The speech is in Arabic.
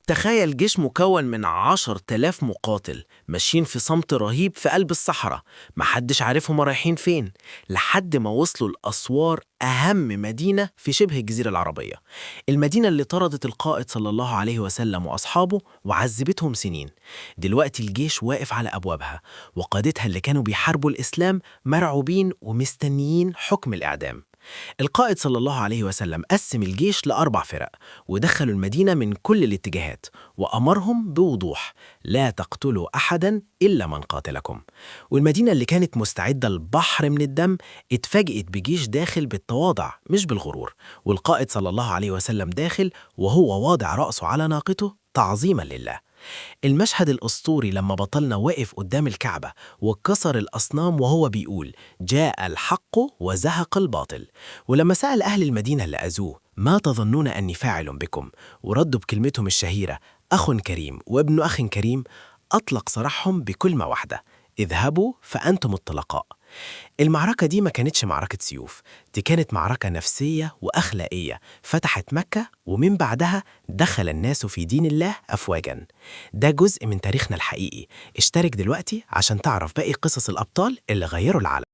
تخيل جيش مكون من 10,000 مقاتل ماشيين في صمت رهيب في قلب الصحراء، محدش عارفهم رايحين فين لحد ما وصلوا لأسوار أهم مدينة في شبه الجزيرة العربية، المدينة اللي طردت القائد صلى الله عليه وسلم وأصحابه وعذبتهم سنين. دلوقتي الجيش واقف على أبوابها، وقادتها اللي كانوا بيحاربوا الإسلام مرعوبين ومستنيين حكم الإعدام. القائد صلى الله عليه وسلم قسم الجيش ل4 فرق، ودخلوا المدينة من كل الاتجاهات، وأمرهم بوضوح: لا تقتلوا أحدا إلا من قاتلكم. والمدينة اللي كانت مستعدة لبحر من الدم اتفاجئت بجيش داخل بالتواضع مش بالغرور، والقائد صلى الله عليه وسلم داخل وهو واضع رأسه على ناقته تعظيما لله. المشهد الأسطوري لما بطلنا واقف قدام الكعبة وكسر الأصنام وهو بيقول: جاء الحق وزهق الباطل. ولما سأل أهل المدينة اللي أذوه: ما تظنون أني فاعل بكم؟ وردوا بكلمتهم الشهيرة: أخ كريم وابن أخ كريم، أطلق سراحهم بكلمة واحدة: اذهبوا فأنتم الطلقاء. المعركة دي ما كانتش معركة سيوف، دي كانت معركة نفسية وأخلاقية فتحت مكة، ومن بعدها دخل الناس في دين الله أفواجاً. ده جزء من تاريخنا الحقيقي. اشترك دلوقتي عشان تعرف باقي قصص الأبطال اللي غيروا العالم.